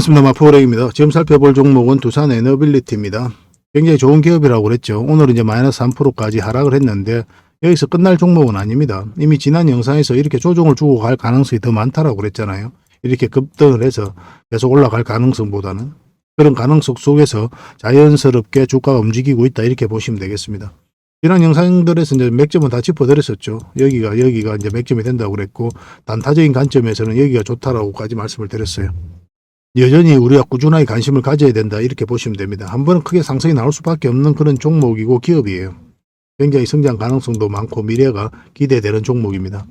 반갑습니다. 마포은행입니다. 지금 살펴볼 종목은 두산 에너빌리티입니다. 굉장히 좋은 기업이라고 그랬죠. 오늘은 이제 마이너스 3%까지 하락을 했는데 여기서 끝날 종목은 아닙니다. 이미 지난 영상에서 이렇게 조정을 주고 갈 가능성이 더 많다라고 그랬잖아요. 이렇게 급등을 해서 계속 올라갈 가능성보다는 그런 가능성 속에서 자연스럽게 주가가 움직이고 있다 이렇게 보시면 되겠습니다. 지난 영상들에서 이제 맥점은 다 짚어드렸었죠. 여기가 이제 맥점이 된다고 그랬고 단타적인 관점에서는 여기가 좋다라고까지 말씀을 드렸어요. 여전히 우리가 꾸준하게 관심을 가져야 된다 이렇게 보시면 됩니다. 한 번은 크게 상승이 나올 수밖에 없는 그런 종목이고 기업이에요. 굉장히 성장 가능성도 많고 미래가 기대되는 종목입니다.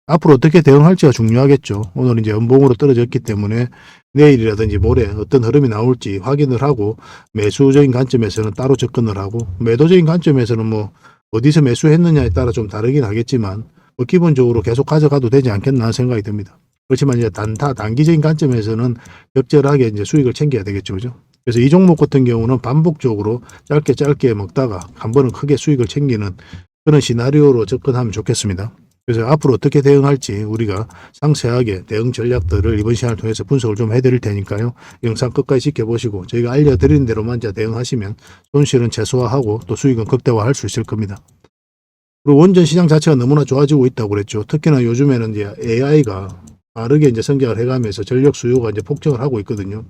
앞으로 어떻게 대응할지가 중요하겠죠. 오늘 이제 연봉으로 떨어졌기 때문에 내일이라든지 모레 어떤 흐름이 나올지 확인을 하고 매수적인 관점에서는 따로 접근을 하고 매도적인 관점에서는 뭐 어디서 매수했느냐에 따라 좀 다르긴 하겠지만 뭐 기본적으로 계속 가져가도 되지 않겠나 하는 생각이 듭니다. 그렇지만 이제 단기적인 관점에서는 적절하게 이제 수익을 챙겨야 되겠죠. 그죠? 그래서 이 종목 같은 경우는 반복적으로 짧게 먹다가 한 번은 크게 수익을 챙기는 그런 시나리오로 접근하면 좋겠습니다. 그래서 앞으로 어떻게 대응할지 우리가 상세하게 대응 전략들을 이번 시간을 통해서 분석을 좀 해드릴 테니까요. 영상 끝까지 지켜보시고 저희가 알려드리는 대로만 대응하시면 손실은 최소화하고 또 수익은 극대화할 수 있을 겁니다. 그리고 원전 시장 자체가 너무나 좋아지고 있다고 그랬죠. 특히나 요즘에는 이제 AI가 빠르게 이제 성장을 해가면서 전력 수요가 이제 폭증을 하고 있거든요.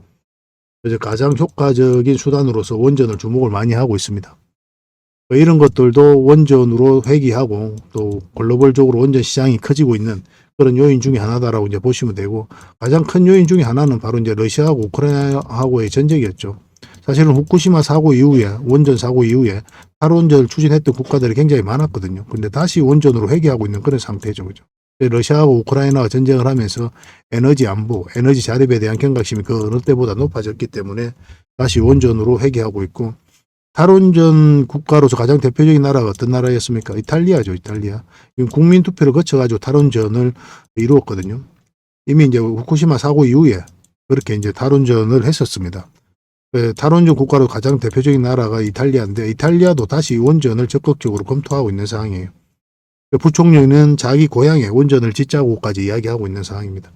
그래서 가장 효과적인 수단으로서 원전을 주목을 많이 하고 있습니다. 이런 것들도 원전으로 회귀하고 또 글로벌적으로 원전 시장이 커지고 있는 그런 요인 중에 하나다라고 이제 보시면 되고 가장 큰 요인 중에 하나는 바로 이제 러시아하고 우크라이나하고의 전쟁이었죠. 사실은 후쿠시마 사고 이후에 원전 사고 이후에 탈원전을 추진했던 국가들이 굉장히 많았거든요. 근데 다시 원전으로 회귀하고 있는 그런 상태죠. 그죠? 러시아하고 우크라이나가 전쟁을 하면서 에너지 안보, 에너지 자립에 대한 경각심이 그 어느 때보다 높아졌기 때문에 다시 원전으로 회귀하고 있고 탈원전 국가로서 가장 대표적인 나라가 어떤 나라였습니까? 이탈리아죠, 이탈리아. 국민 투표를 거쳐가지고 탈원전을 이루었거든요. 이미 이제 후쿠시마 사고 이후에 그렇게 이제 탈원전을 했었습니다. 탈원전 국가로 가장 대표적인 나라가 이탈리아인데 이탈리아도 다시 원전을 적극적으로 검토하고 있는 상황이에요. 부총리는 자기 고향에 원전을 짓자고까지 이야기하고 있는 상황입니다.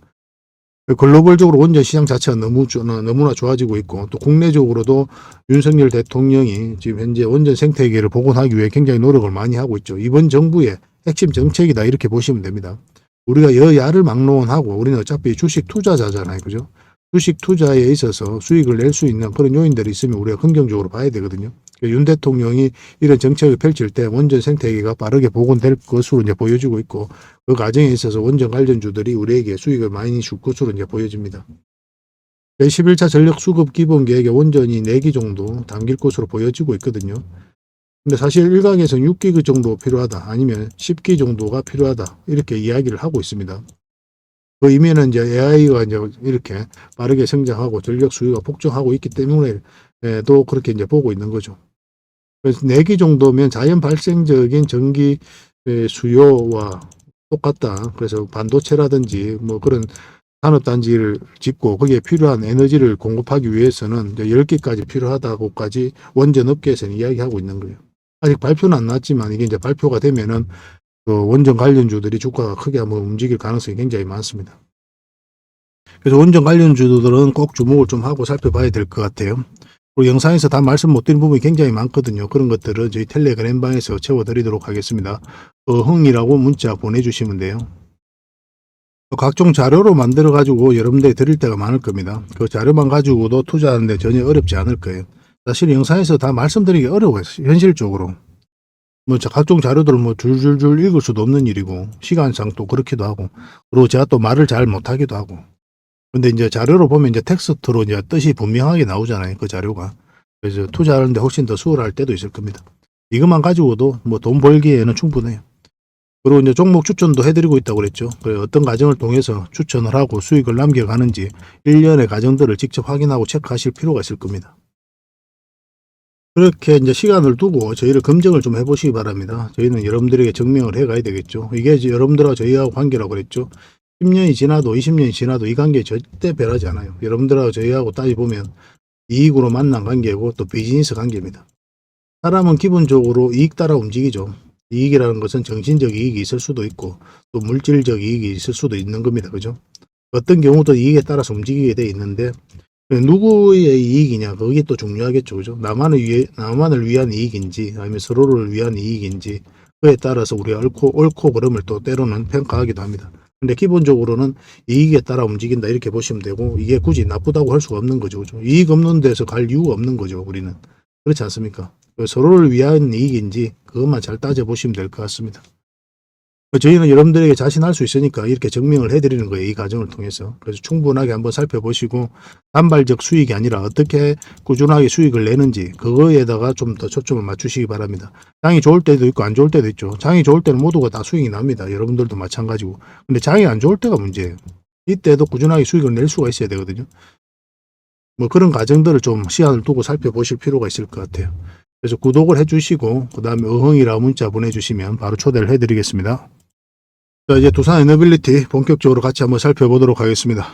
글로벌적으로 원전 시장 자체가 너무나 좋아지고 있고 또 국내적으로도 윤석열 대통령이 지금 현재 원전 생태계를 복원하기 위해 굉장히 노력을 많이 하고 있죠. 이번 정부의 핵심 정책이다 이렇게 보시면 됩니다. 우리가 여야를 막론하고 우리는 어차피 주식 투자자잖아요. 그죠? 주식 투자에 있어서 수익을 낼 수 있는 그런 요인들이 있으면 우리가 긍정적으로 봐야 되거든요. 윤 대통령이 이런 정책을 펼칠 때 원전 생태계가 빠르게 복원될 것으로 이제 보여지고 있고 그 과정에 있어서 원전 관련주들이 우리에게 수익을 많이 줄 것으로 이제 보여집니다. 제11차 전력 수급 기본 계획에 원전이 4기 정도 담길 것으로 보여지고 있거든요. 근데 사실 일각에서 6기 정도 필요하다 아니면 10기 정도가 필요하다 이렇게 이야기를 하고 있습니다. 그 이면은 이제 AI가 이제 이렇게 빠르게 성장하고 전력 수요가 폭증하고 있기 때문에 또 그렇게 이제 보고 있는 거죠. 그래서 4기 정도면 자연 발생적인 전기 수요와 똑같다. 그래서 반도체라든지 뭐 그런 산업단지를 짓고 거기에 필요한 에너지를 공급하기 위해서는 이제 10기까지 필요하다고까지 원전업계에서는 이야기하고 있는 거예요. 아직 발표는 안 났지만 이게 이제 발표가 되면은 그 원전 관련주들이 주가가 크게 한번 움직일 가능성이 굉장히 많습니다. 그래서 원전 관련주들은 꼭 주목을 좀 하고 살펴봐야 될 것 같아요. 그리고 영상에서 다 말씀 못 드린 부분이 굉장히 많거든요. 그런 것들은 저희 텔레그램방에서 채워드리도록 하겠습니다. 흥이라고 문자 보내주시면 돼요. 각종 자료로 만들어가지고 여러분들이 드릴 때가 많을 겁니다. 그 자료만 가지고도 투자하는데 전혀 어렵지 않을 거예요. 사실 영상에서 다 말씀드리기 어려워요. 현실적으로. 뭐 각종 자료들을 뭐 줄줄줄 읽을 수도 없는 일이고 시간상 또 그렇기도 하고 그리고 제가 또 말을 잘 못하기도 하고 근데 이제 자료로 보면 이제 텍스트로 이제 뜻이 분명하게 나오잖아요. 그 자료가. 그래서 투자하는데 훨씬 더 수월할 때도 있을 겁니다. 이것만 가지고도 뭐 돈 벌기에는 충분해요. 그리고 이제 종목 추천도 해드리고 있다고 그랬죠. 어떤 과정을 통해서 추천을 하고 수익을 남겨가는지 1년의 과정들을 직접 확인하고 체크하실 필요가 있을 겁니다. 그렇게 이제 시간을 두고 저희를 검증을 좀 해보시기 바랍니다. 저희는 여러분들에게 증명을 해가야 되겠죠. 이게 이제 여러분들하고 저희하고 관계라고 그랬죠. 10년이 지나도 20년이 지나도 이 관계 절대 변하지 않아요. 여러분들하고 저희하고 따지보면 이익으로 만난 관계고 또 비즈니스 관계입니다. 사람은 기본적으로 이익 따라 움직이죠. 이익이라는 것은 정신적 이익이 있을 수도 있고 또 물질적 이익이 있을 수도 있는 겁니다. 그죠? 어떤 경우도 이익에 따라서 움직이게 돼 있는데 누구의 이익이냐, 그게 또 중요하겠죠. 그죠? 나만을 위한 이익인지, 아니면 서로를 위한 이익인지, 그에 따라서 우리가 옳고 그름을 또 때로는 평가하기도 합니다. 근데 기본적으로는 이익에 따라 움직인다, 이렇게 보시면 되고, 이게 굳이 나쁘다고 할 수가 없는 거죠. 그죠? 이익 없는 데서 갈 이유가 없는 거죠, 우리는. 그렇지 않습니까? 서로를 위한 이익인지, 그것만 잘 따져보시면 될 것 같습니다. 저희는 여러분들에게 자신할 수 있으니까 이렇게 증명을 해드리는 거예요. 이 과정을 통해서. 그래서 충분하게 한번 살펴보시고 단발적 수익이 아니라 어떻게 꾸준하게 수익을 내는지 그거에다가 좀 더 초점을 맞추시기 바랍니다. 장이 좋을 때도 있고 안 좋을 때도 있죠. 장이 좋을 때는 모두가 다 수익이 납니다. 여러분들도 마찬가지고. 근데 장이 안 좋을 때가 문제예요. 이때도 꾸준하게 수익을 낼 수가 있어야 되거든요. 뭐 그런 과정들을 좀 시간을 두고 살펴보실 필요가 있을 것 같아요. 그래서 구독을 해주시고 그 다음에 어흥이라 문자 보내주시면 바로 초대를 해드리겠습니다. 자, 이제 두산 에너빌리티 본격적으로 같이 한번 살펴보도록 하겠습니다.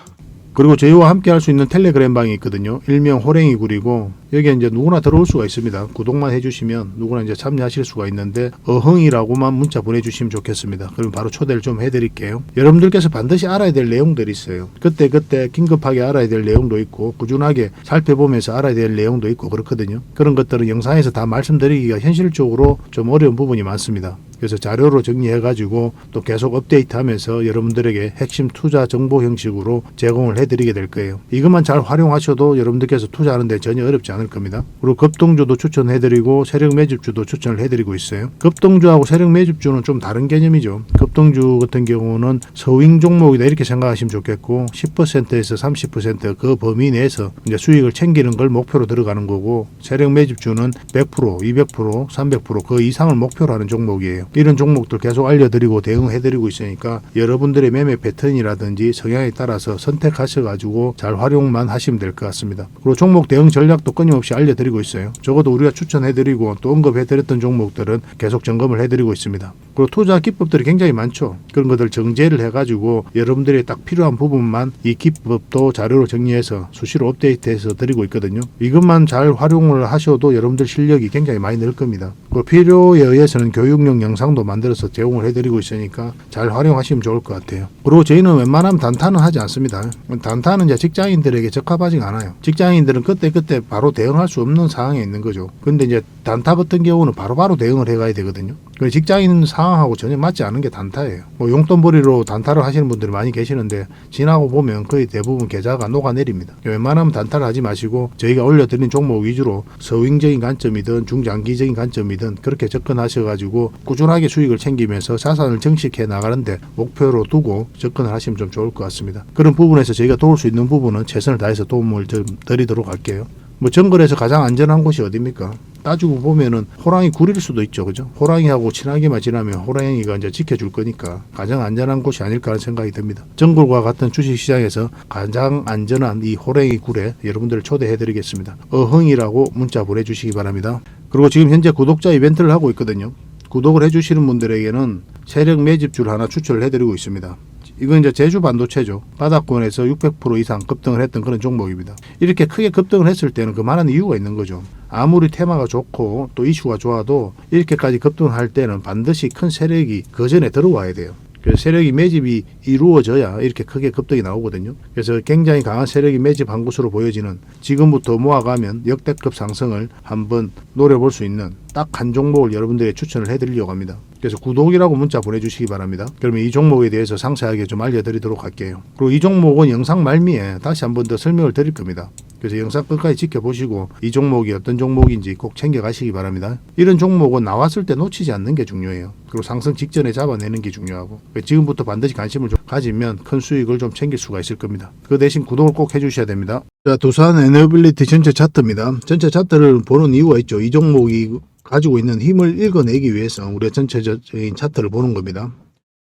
그리고 저희와 함께 할 수 있는 텔레그램 방이 있거든요. 일명 호랭이 굴이고 여기에 이제 누구나 들어올 수가 있습니다. 구독만 해주시면 누구나 이제 참여하실 수가 있는데 어흥이라고만 문자 보내주시면 좋겠습니다. 그럼 바로 초대를 좀 해드릴게요. 여러분들께서 반드시 알아야 될 내용들이 있어요. 그때 긴급하게 알아야 될 내용도 있고 꾸준하게 살펴보면서 알아야 될 내용도 있고 그렇거든요. 그런 것들은 영상에서 다 말씀드리기가 현실적으로 좀 어려운 부분이 많습니다. 그래서 자료로 정리해가지고 또 계속 업데이트하면서 여러분들에게 핵심 투자 정보 형식으로 제공을 해드리게 될 거예요. 이것만 잘 활용하셔도 여러분들께서 투자하는데 전혀 어렵지 않을 겁니다. 그리고 급등주도 추천해드리고 세력 매집주도 추천을 해드리고 있어요. 급등주하고 세력 매집주는 좀 다른 개념이죠. 급등주 같은 경우는 서윙 종목이다 이렇게 생각하시면 좋겠고 10%에서 30% 범위 내에서 이제 수익을 챙기는 걸 목표로 들어가는 거고 세력 매집주는 100%, 200%, 300%그 이상을 목표로 하는 종목이에요. 이런 종목들 계속 알려드리고 대응해드리고 있으니까 여러분들의 매매 패턴이라든지 성향에 따라서 선택하셔가지고 잘 활용만 하시면 될 것 같습니다. 그리고 종목 대응 전략도 끊임없이 알려드리고 있어요. 적어도 우리가 추천해드리고 또 언급해드렸던 종목들은 계속 점검을 해드리고 있습니다. 그리고 투자 기법들이 굉장히 많죠. 그런 것들 정제를 해가지고 여러분들이 딱 필요한 부분만 이 기법도 자료로 정리해서 수시로 업데이트해서 드리고 있거든요. 이것만 잘 활용을 하셔도 여러분들 실력이 굉장히 많이 늘 겁니다. 그리고 필요에 의해서는 교육용 영상도 만들어서 제공을 해드리고 있으니까 잘 활용하시면 좋을 것 같아요. 그리고 저희는 웬만하면 단타는 하지 않습니다. 단타는 이제 직장인들에게 적합하지 않아요. 직장인들은 그때 바로 대응할 수 없는 상황에 있는 거죠. 근데 이제 단타 같은 경우는 바로바로 대응을 해가야 되거든요. 직장인 상황하고 전혀 맞지 않은 게 단타예요. 뭐 용돈벌이로 단타를 하시는 분들이 많이 계시는데 지나고 보면 거의 대부분 계좌가 녹아내립니다. 웬만하면 단타를 하지 마시고 저희가 올려드린 종목 위주로 서윙적인 관점이든 중장기적인 관점이든 그렇게 접근하셔가지고 꾸준하게 수익을 챙기면서 자산을 증식해 나가는데 목표로 두고 접근을 하시면 좀 좋을 것 같습니다. 그런 부분에서 저희가 도울 수 있는 부분은 최선을 다해서 도움을 좀 드리도록 할게요. 뭐 정글에서 가장 안전한 곳이 어디입니까? 따지고 보면은 호랑이 굴일 수도 있죠. 그죠? 호랑이하고 친하게만 지나면 호랑이가 이제 지켜줄 거니까 가장 안전한 곳이 아닐까 하는 생각이 듭니다. 정글과 같은 주식시장에서 가장 안전한 이 호랑이 굴에 여러분들을 초대해 드리겠습니다. 어흥이라고 문자 보내주시기 바랍니다. 그리고 지금 현재 구독자 이벤트를 하고 있거든요. 구독을 해주시는 분들에게는 세력 매집주를 하나 추천을 해드리고 있습니다. 이건 이제 제주 반도체죠. 바닥권에서 600% 이상 급등을 했던 그런 종목입니다. 이렇게 크게 급등을 했을 때는 그만한 이유가 있는 거죠. 아무리 테마가 좋고 또 이슈가 좋아도 이렇게까지 급등할 때는 반드시 큰 세력이 그 전에 들어와야 돼요. 그래서 세력이 매집이 이루어져야 이렇게 크게 급등이 나오거든요. 그래서 굉장히 강한 세력이 매집한 것으로 보여지는 지금부터 모아가면 역대급 상승을 한번 노려볼 수 있는 딱 한 종목을 여러분들에게 추천을 해드리려고 합니다. 그래서 구독이라고 문자 보내주시기 바랍니다. 그러면 이 종목에 대해서 상세하게 좀 알려드리도록 할게요. 그리고 이 종목은 영상 말미에 다시 한번 더 설명을 드릴 겁니다. 그래서 영상 끝까지 지켜보시고 이 종목이 어떤 종목인지 꼭 챙겨가시기 바랍니다. 이런 종목은 나왔을 때 놓치지 않는 게 중요해요. 그리고 상승 직전에 잡아내는 게 중요하고 지금부터 반드시 관심을 좀 가지면 큰 수익을 좀 챙길 수가 있을 겁니다. 그 대신 구독을 꼭 해주셔야 됩니다. 자, 두산 에너빌리티 전체 차트입니다. 전체 차트를 보는 이유가 있죠. 이 종목이 가지고 있는 힘을 읽어내기 위해서 우리가 전체적인 차트를 보는 겁니다.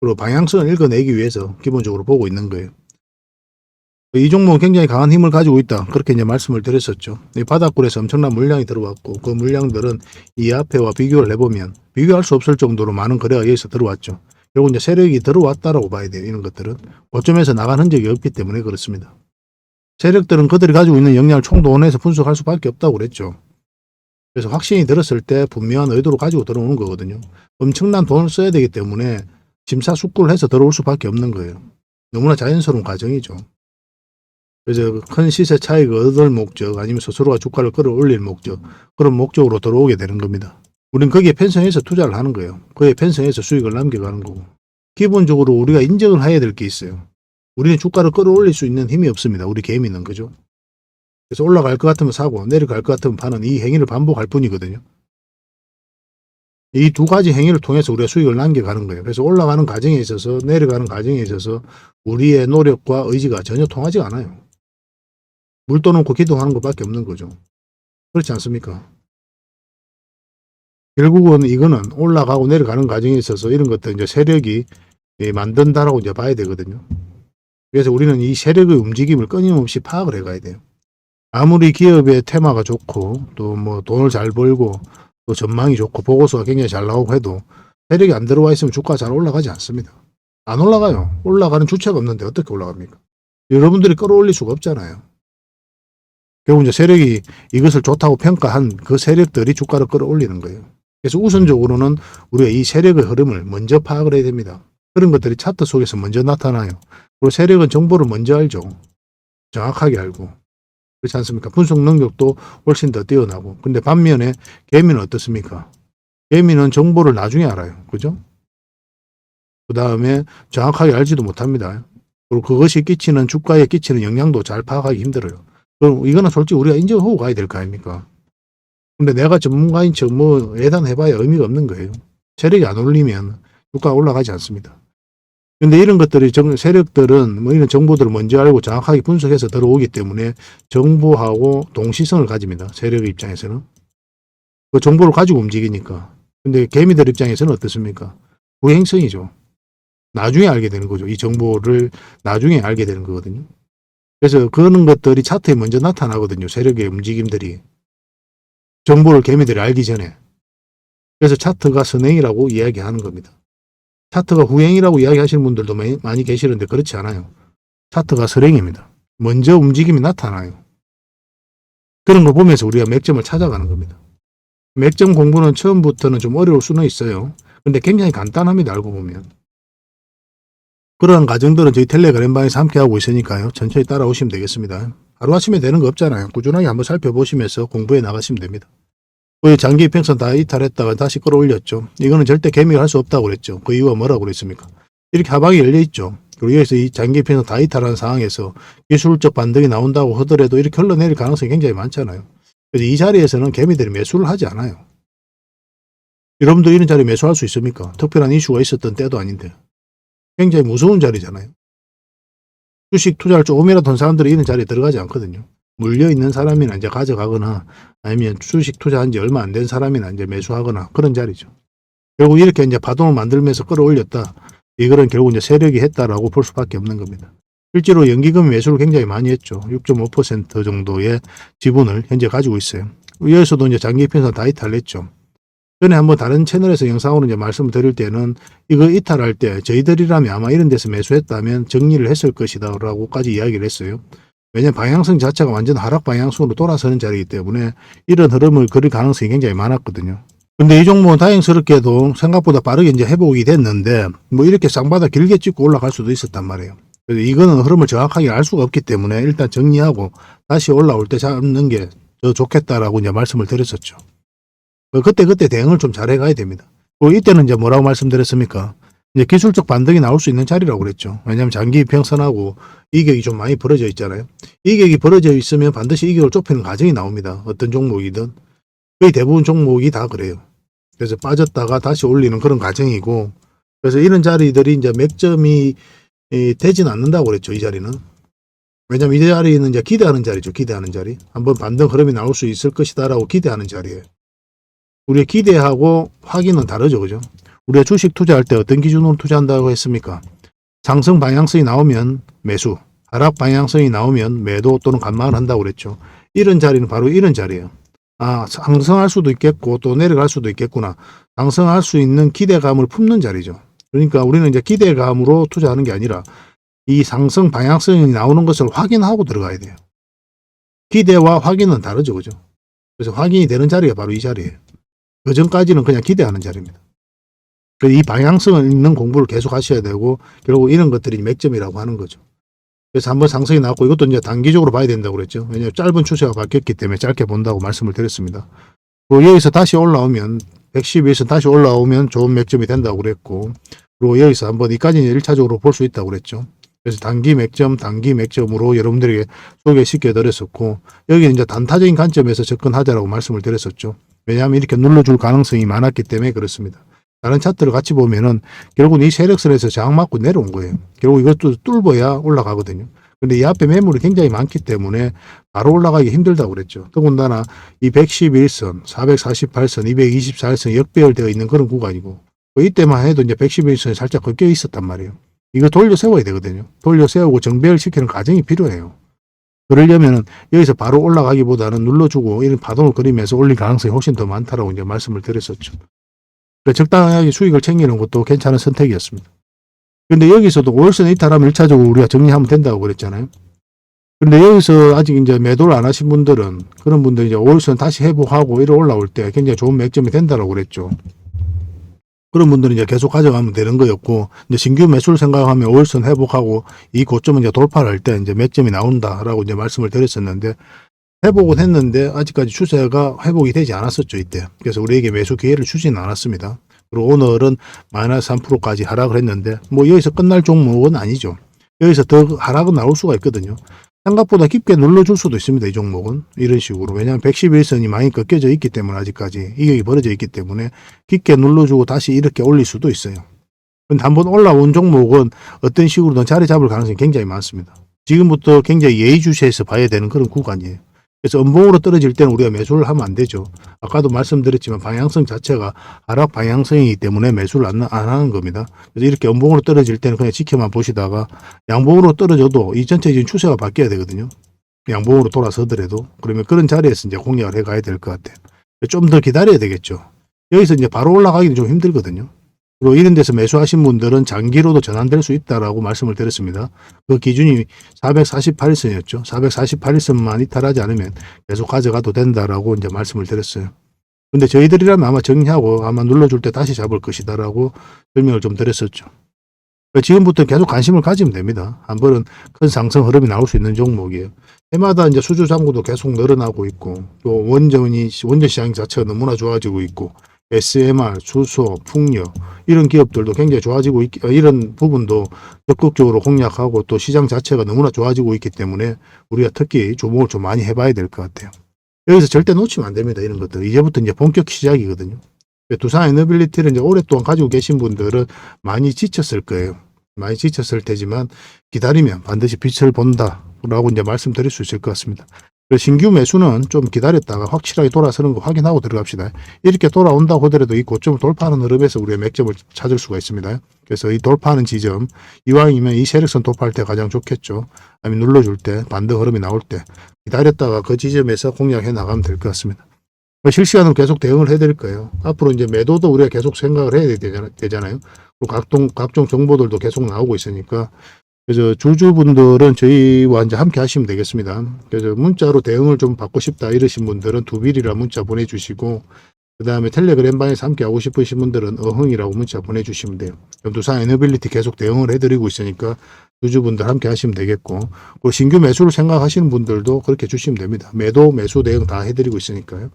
그리고 방향성을 읽어내기 위해서 기본적으로 보고 있는 거예요. 이 종목은 굉장히 강한 힘을 가지고 있다. 그렇게 이제 말씀을 드렸었죠. 이 바닥굴에서 엄청난 물량이 들어왔고 그 물량들은 이 앞에와 비교를 해보면 비교할 수 없을 정도로 많은 거래가 여기서 들어왔죠. 그리고 이제 세력이 들어왔다라고 봐야 돼요. 이런 것들은 고점에서 나간 흔적이 없기 때문에 그렇습니다. 세력들은 그들이 가지고 있는 역량을 총동원해서 분석할 수밖에 없다고 그랬죠. 그래서 확신이 들었을 때 분명한 의도로 가지고 들어오는 거거든요. 엄청난 돈을 써야 되기 때문에 심사숙고를 해서 들어올 수밖에 없는 거예요. 너무나 자연스러운 과정이죠. 그래서 큰 시세 차익을 얻을 목적 아니면 스스로가 주가를 끌어올릴 목적 그런 목적으로 들어오게 되는 겁니다. 우린 거기에 편성해서 투자를 하는 거예요. 거기에 편성해서 수익을 남겨가는 거고 기본적으로 우리가 인정을 해야 될 게 있어요. 우리는 주가를 끌어올릴 수 있는 힘이 없습니다. 우리 개미는 그죠? 그래서 올라갈 것 같으면 사고 내려갈 것 같으면 파는 이 행위를 반복할 뿐이거든요. 이 두 가지 행위를 통해서 우리가 수익을 남겨가는 거예요. 그래서 올라가는 과정에 있어서 내려가는 과정에 있어서 우리의 노력과 의지가 전혀 통하지 않아요. 물 떠놓고 기도하는 것밖에 없는 거죠. 그렇지 않습니까? 결국은 이거는 올라가고 내려가는 과정에 있어서 이런 것들 이제 세력이 만든다라고 이제 봐야 되거든요. 그래서 우리는 이 세력의 움직임을 끊임없이 파악을 해가야 돼요. 아무리 기업의 테마가 좋고 또 뭐 돈을 잘 벌고 또 전망이 좋고 보고서가 굉장히 잘 나오고 해도 세력이 안 들어와 있으면 주가가 잘 올라가지 않습니다. 안 올라가요. 올라가는 주체가 없는데 어떻게 올라갑니까? 여러분들이 끌어올릴 수가 없잖아요. 결국 이제 세력이 이것을 좋다고 평가한 그 세력들이 주가를 끌어올리는 거예요. 그래서 우선적으로는 우리가 이 세력의 흐름을 먼저 파악을 해야 됩니다. 그런 것들이 차트 속에서 먼저 나타나요. 그리고 세력은 정보를 먼저 알죠. 정확하게 알고. 그렇지 않습니까? 분석 능력도 훨씬 더 뛰어나고. 근데 반면에 개미는 어떻습니까? 개미는 정보를 나중에 알아요. 그죠? 그 다음에 정확하게 알지도 못합니다. 그리고 그것이 끼치는 주가에 끼치는 영향도 잘 파악하기 힘들어요. 그럼 이거는 솔직히 우리가 인정하고 가야 될 거 아닙니까? 근데 내가 전문가인 척 뭐 예단해봐야 의미가 없는 거예요. 세력이 안 올리면 주가가 올라가지 않습니다. 근데 이런 것들이 세력들은 뭐 이런 정보들을 먼저 알고 정확하게 분석해서 들어오기 때문에 정보하고 동시성을 가집니다. 세력의 입장에서는. 그 정보를 가지고 움직이니까. 근데 개미들 입장에서는 어떻습니까? 후행성이죠. 나중에 알게 되는 거죠. 이 정보를 나중에 알게 되는 거거든요. 그래서 그런 것들이 차트에 먼저 나타나거든요. 세력의 움직임들이. 정보를 개미들이 알기 전에. 그래서 차트가 선행이라고 이야기하는 겁니다. 차트가 후행이라고 이야기하시는 분들도 많이 계시는데 그렇지 않아요. 차트가 선행입니다. 먼저 움직임이 나타나요. 그런 거 보면서 우리가 맥점을 찾아가는 겁니다. 맥점 공부는 처음부터는 좀 어려울 수는 있어요. 근데 굉장히 간단합니다. 알고 보면. 그런 과정들은 저희 텔레그램방에서 함께 하고 있으니까요. 천천히 따라오시면 되겠습니다. 하루아침에 되는 거 없잖아요. 꾸준하게 한번 살펴보시면서 공부해 나가시면 됩니다. 장기 이평선 다 이탈했다가 다시 끌어올렸죠. 이거는 절대 개미가 할 수 없다고 그랬죠. 그 이유가 뭐라고 그랬습니까? 이렇게 하방이 열려 있죠. 그리고 여기서 이 장기 이평선 다 이탈하는 상황에서 기술적 반등이 나온다고 하더라도 이렇게 흘러내릴 가능성이 굉장히 많잖아요. 그래서 이 자리에서는 개미들이 매수를 하지 않아요. 여러분도 이런 자리에 매수할 수 있습니까? 특별한 이슈가 있었던 때도 아닌데. 굉장히 무서운 자리잖아요. 주식 투자를 조금이라도 한 사람들이 이런 자리에 들어가지 않거든요. 물려있는 사람이나 이제 가져가거나 아니면 주식 투자한 지 얼마 안 된 사람이나 이제 매수하거나 그런 자리죠. 결국 이렇게 이제 파동을 만들면서 끌어올렸다. 이거는 결국 이제 세력이 했다라고 볼 수밖에 없는 겁니다. 실제로 연기금 매수를 굉장히 많이 했죠. 6.5% 정도의 지분을 현재 가지고 있어요. 여기서도 이제 장기 편선 다 이탈했죠. 전에 한번 다른 채널에서 영상으로 이제 말씀을 드릴 때는 이거 이탈할 때 저희들이라면 아마 이런 데서 매수했다면 정리를 했을 것이다 라고까지 이야기를 했어요. 왜냐하면 방향성 자체가 완전 하락 방향성으로 돌아서는 자리이기 때문에 이런 흐름을 그릴 가능성이 굉장히 많았거든요. 근데 이 종목은 다행스럽게도 생각보다 빠르게 이제 회복이 됐는데 뭐 이렇게 쌍바닥 길게 찍고 올라갈 수도 있었단 말이에요. 그래서 이거는 흐름을 정확하게 알 수가 없기 때문에 일단 정리하고 다시 올라올 때 잡는 게 더 좋겠다라고 이제 말씀을 드렸었죠. 그때 대응을 좀 잘해 가야 됩니다. 이때는 이제 뭐라고 말씀드렸습니까? 이제 기술적 반등이 나올 수 있는 자리라고 그랬죠. 왜냐하면 장기 평선하고 이격이 좀 많이 벌어져 있잖아요. 이격이 벌어져 있으면 반드시 이격을 좁히는 과정이 나옵니다. 어떤 종목이든. 거의 대부분 종목이 다 그래요. 그래서 빠졌다가 다시 올리는 그런 과정이고, 그래서 이런 자리들이 이제 맥점이 되진 않는다고 그랬죠. 이 자리는. 왜냐하면 이 자리는 이제 기대하는 자리죠. 기대하는 자리. 한번 반등 흐름이 나올 수 있을 것이다라고 기대하는 자리예요. 우리의 기대하고 확인은 다르죠. 그죠? 우리가 주식 투자할 때 어떤 기준으로 투자한다고 했습니까? 상승 방향성이 나오면 매수, 하락 방향성이 나오면 매도 또는 감망을 한다고 그랬죠. 이런 자리는 바로 이런 자리예요. 아, 상승할 수도 있겠고 또 내려갈 수도 있겠구나. 상승할 수 있는 기대감을 품는 자리죠. 그러니까 우리는 이제 기대감으로 투자하는 게 아니라 이 상승 방향성이 나오는 것을 확인하고 들어가야 돼요. 기대와 확인은 다르죠. 그죠? 그래서 확인이 되는 자리가 바로 이 자리예요. 그 전까지는 그냥 기대하는 자리입니다. 이 방향성을 있는 공부를 계속 하셔야 되고 결국 이런 것들이 맥점이라고 하는 거죠. 그래서 한번 상승이 나왔고 이것도 이제 단기적으로 봐야 된다고 그랬죠. 왜냐하면 짧은 추세가 바뀌었기 때문에 짧게 본다고 말씀을 드렸습니다. 그리고 여기서 다시 올라오면 112에서 다시 올라오면 좋은 맥점이 된다고 그랬고, 그리고 여기서 한번 이까지는 1차적으로 볼 수 있다고 그랬죠. 그래서 단기 맥점으로 여러분들에게 소개시켜 드렸었고, 여기는 이제 단타적인 관점에서 접근하자라고 말씀을 드렸었죠. 왜냐하면 이렇게 눌러줄 가능성이 많았기 때문에 그렇습니다. 다른 차트를 같이 보면은 결국은 이 세력선에서 저항 맞고 내려온 거예요. 결국 이것도 뚫어야 올라가거든요. 근데 이 앞에 매물이 굉장히 많기 때문에 바로 올라가기 힘들다고 그랬죠. 더군다나 이 111선, 448선, 224선 역배열되어 있는 그런 구간이고, 이때만 해도 이제 111선이 살짝 꺾여 있었단 말이에요. 이거 돌려 세워야 되거든요. 돌려 세우고 정배열 시키는 과정이 필요해요. 그러려면은 여기서 바로 올라가기보다는 눌러주고 이런 파동을 그리면서 올릴 가능성이 훨씬 더 많다라고 이제 말씀을 드렸었죠. 적당하게 수익을 챙기는 것도 괜찮은 선택이었습니다. 근데 여기서도 5일선 이탈하면 1차적으로 우리가 정리하면 된다고 그랬잖아요. 근데 여기서 아직 이제 매도를 안 하신 분들은, 그런 분들이 이제 5일선 다시 회복하고 이래 올라올 때 굉장히 좋은 맥점이 된다고 그랬죠. 그런 분들은 이제 계속 가져가면 되는 거였고, 이제 신규 매수를 생각하면 5일선 회복하고 이 고점을 이제 돌파를 할 때 이제 맥점이 나온다라고 이제 말씀을 드렸었는데, 회복은 했는데 아직까지 추세가 회복이 되지 않았었죠, 이때. 그래서 우리에게 매수 기회를 주지는 않았습니다. 그리고 오늘은 마이너스 3%까지 하락을 했는데, 뭐 여기서 끝날 종목은 아니죠. 여기서 더 하락은 나올 수가 있거든요. 생각보다 깊게 눌러줄 수도 있습니다, 이 종목은. 이런 식으로. 왜냐하면 111선이 많이 꺾여져 있기 때문에, 아직까지 이격이 벌어져 있기 때문에 깊게 눌러주고 다시 이렇게 올릴 수도 있어요. 근데 한번 올라온 종목은 어떤 식으로든 자리 잡을 가능성이 굉장히 많습니다. 지금부터 굉장히 예의주시해서 봐야 되는 그런 구간이에요. 그래서 음봉으로 떨어질 때는 우리가 매수를 하면 안 되죠. 아까도 말씀드렸지만 방향성 자체가 하락 방향성이기 때문에 매수를 안 하는 겁니다. 그래서 이렇게 음봉으로 떨어질 때는 그냥 지켜만 보시다가, 양봉으로 떨어져도 이 전체적인 추세가 바뀌어야 되거든요. 양봉으로 돌아서더라도. 그러면 그런 자리에서 이제 공략을 해 가야 될 것 같아요. 좀 더 기다려야 되겠죠. 여기서 이제 바로 올라가기는 좀 힘들거든요. 그리고 이런 데서 매수하신 분들은 장기로도 전환될 수 있다라고 말씀을 드렸습니다. 그 기준이 448일선이었죠. 448일선만 이탈하지 않으면 계속 가져가도 된다라고 이제 말씀을 드렸어요. 근데 저희들이라면 아마 정리하고 아마 눌러줄 때 다시 잡을 것이다라고 설명을 좀 드렸었죠. 지금부터 계속 관심을 가지면 됩니다. 한 번은 큰 상승 흐름이 나올 수 있는 종목이에요. 해마다 이제 수주 잔고도 계속 늘어나고 있고, 또 원전 시장 자체가 너무나 좋아지고 있고, SMR, 수소, 풍력 이런 기업들도 굉장히 좋아지고 이런 부분도 적극적으로 공략하고, 또 시장 자체가 너무나 좋아지고 있기 때문에 우리가 특히 주목을 좀 많이 해봐야 될 것 같아요. 여기서 절대 놓치면 안 됩니다. 이런 것들. 이제부터 이제 본격 시작이거든요. 두산 에너빌리티를 이제 오랫동안 가지고 계신 분들은 많이 지쳤을 거예요. 많이 지쳤을 테지만 기다리면 반드시 빛을 본다라고 이제 말씀드릴 수 있을 것 같습니다. 신규 매수는 좀 기다렸다가 확실하게 돌아서는 거 확인하고 들어갑시다. 이렇게 돌아온다고 하더라도 이 고점을 돌파하는 흐름에서 우리의 맥점을 찾을 수가 있습니다. 그래서 이 돌파하는 지점, 이왕이면 이 세력선 돌파할 때 가장 좋겠죠. 아니면 눌러줄 때, 반등 흐름이 나올 때 기다렸다가 그 지점에서 공략해 나가면 될 것 같습니다. 실시간으로 계속 대응을 해드릴 거예요. 앞으로 이제 매도도 우리가 계속 생각을 해야 되잖아요. 각종 정보들도 계속 나오고 있으니까. 그래서 주주분들은 저희와 이제 함께 하시면 되겠습니다. 그래서 문자로 대응을 좀 받고 싶다 이러신 분들은 두빌이라 문자 보내주시고, 그 다음에 텔레그램 방에서 함께 하고 싶으신 분들은 어흥이라고 문자 보내주시면 돼요. 두산 에너빌리티 계속 대응을 해드리고 있으니까 주주분들 함께 하시면 되겠고, 그리고 신규 매수를 생각하시는 분들도 그렇게 주시면 됩니다. 매도, 매수 대응 다 해드리고 있으니까요.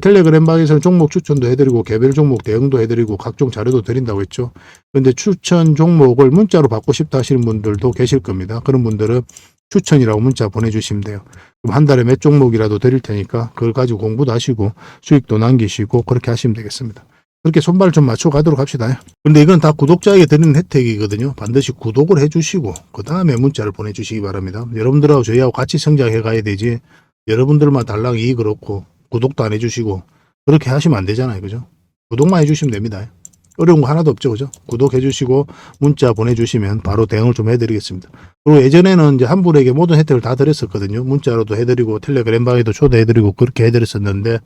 텔레그램 방에서는 종목 추천도 해드리고 개별 종목 대응도 해드리고 각종 자료도 드린다고 했죠. 그런데 추천 종목을 문자로 받고 싶다 하시는 분들도 계실 겁니다. 그런 분들은 추천이라고 문자 보내주시면 돼요. 그럼 한 달에 몇 종목이라도 드릴 테니까 그걸 가지고 공부도 하시고 수익도 남기시고 그렇게 하시면 되겠습니다. 그렇게 손발을 좀 맞춰 가도록 합시다. 근데 이건 다 구독자에게 드리는 혜택이거든요. 반드시 구독을 해주시고 그 다음에 문자를 보내주시기 바랍니다. 여러분들하고 저희하고 같이 성장해 가야 되지, 여러분들만 달랑 이익을 얻고 구독도 안 해주시고 그렇게 하시면 안 되잖아요. 그죠? 구독만 해주시면 됩니다. 어려운 거 하나도 없죠. 그죠? 구독해 주시고 문자 보내주시면 바로 대응을 좀 해드리겠습니다. 그리고 예전에는 이제 한 분에게 모든 혜택을 다 드렸었거든요. 문자로도 해드리고 텔레그램 방에도 초대해드리고 그렇게 해드렸었는데,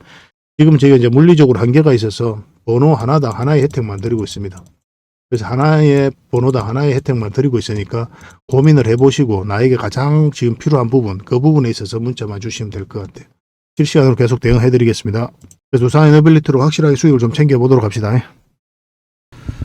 지금 저희가 이제 물리적으로 한계가 있어서 번호 하나당 하나의 혜택만 드리고 있습니다. 그래서 하나의 번호당 하나의 혜택만 드리고 있으니까 고민을 해보시고 나에게 가장 지금 필요한 부분, 그 부분에 있어서 문자만 주시면 될 것 같아요. 실시간으로 계속 대응해드리겠습니다. 그래서 두산 에너빌리티로 확실하게 수익을 좀 챙겨보도록 합시다.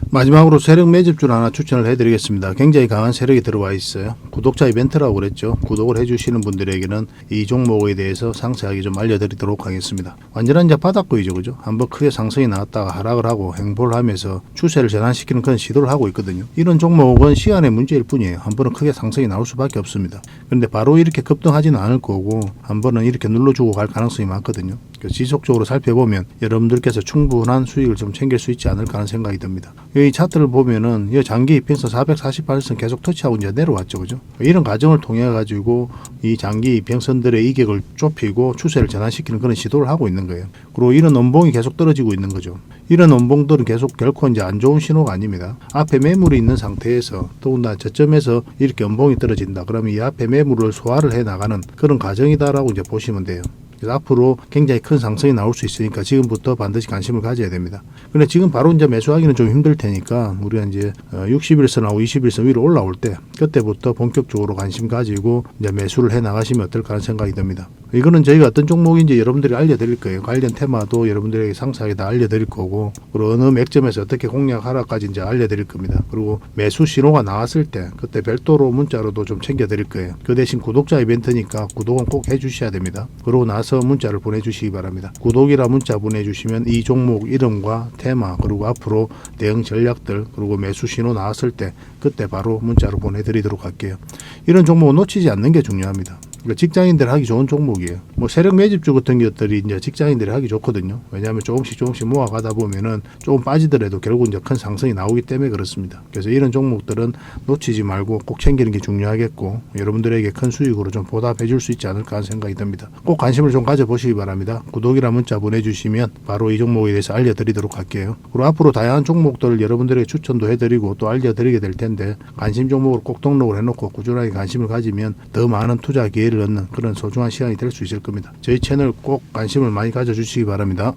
마지막으로 세력 매집주를 하나 추천을 해드리겠습니다. 굉장히 강한 세력이 들어와 있어요. 구독자 이벤트라고 그랬죠. 구독을 해주시는 분들에게는 이 종목에 대해서 상세하게 좀 알려드리도록 하겠습니다. 완전한 이제 바닥구이죠, 그죠? 한번 크게 상승이 나왔다가 하락을 하고 횡보를 하면서 추세를 전환시키는 그런 시도를 하고 있거든요. 이런 종목은 시간의 문제일 뿐이에요. 한 번은 크게 상승이 나올 수밖에 없습니다. 그런데 바로 이렇게 급등하지는 않을 거고 한 번은 이렇게 눌러주고 갈 가능성이 많거든요. 지속적으로 살펴보면 여러분들께서 충분한 수익을 좀 챙길 수 있지 않을까 하는 생각이 듭니다. 이 차트를 보면은 이 장기 이평선 448선 계속 터치하고 이제 내려왔죠, 그죠? 이런 과정을 통해 가지고 이 장기 이평선들의 이격을 좁히고 추세를 전환시키는 그런 시도를 하고 있는 거예요. 그리고 이런 원봉이 계속 떨어지고 있는 거죠. 이런 원봉들은 계속 결코 이제 안 좋은 신호가 아닙니다. 앞에 매물이 있는 상태에서 더군다나 저점에서 이렇게 원봉이 떨어진다. 그러면 이 앞에 매물을 소화를 해 나가는 그런 과정이다라고 이제 보시면 돼요. 그래서 앞으로 굉장히 큰 상승이 나올 수 있으니까 지금부터 반드시 관심을 가져야 됩니다. 근데 지금 바로 이제 매수하기는 좀 힘들 테니까 우리가 이제 60일선하고 20일선 위로 올라올 때 그때부터 본격적으로 관심 가지고 이제 매수를 해 나가시면 어떨까 하는 생각이 듭니다. 이거는 저희가 어떤 종목인지 여러분들이 알려드릴 거예요. 관련 테마도 여러분들에게 상세하게 다 알려드릴 거고, 그리고 어느 맥점에서 어떻게 공략하라까지 이제 알려드릴 겁니다. 그리고 매수 신호가 나왔을 때 그때 별도로 문자로도 좀 챙겨드릴 거예요. 그 대신 구독자 이벤트니까 구독은 꼭 해주셔야 됩니다. 그러고 나서 문자를 보내주시기 바랍니다. 구독이라 문자 보내주시면 이 종목 이름과 테마 그리고 앞으로 대응 전략들 그리고 매수 신호 나왔을 때 그때 바로 문자로 보내드리도록 할게요. 이런 종목은 놓치지 않는 게 중요합니다. 직장인들 하기 좋은 종목이에요. 뭐 세력 매집주 같은 것들이 이제 직장인들이 하기 좋거든요. 왜냐하면 조금씩 모아가다 보면은 조금 빠지더라도 결국 이제 큰 상승이 나오기 때문에 그렇습니다. 그래서 이런 종목들은 놓치지 말고 꼭 챙기는 게 중요하겠고 여러분들에게 큰 수익으로 좀 보답해 줄 수 있지 않을까 하는 생각이 듭니다. 꼭 관심을 좀 가져보시기 바랍니다. 구독이라 문자 보내주시면 바로 이 종목에 대해서 알려드리도록 할게요. 그리고 앞으로 다양한 종목들을 여러분들에게 추천도 해드리고 또 알려드리게 될 텐데 관심 종목으로 꼭 등록을 해놓고 꾸준하게 관심을 가지면 더 많은 투자 기회를 얻는 그런 소중한 시간이 될 수 있을 겁니다. 저희 채널 꼭 관심을 많이 가져주시기 바랍니다.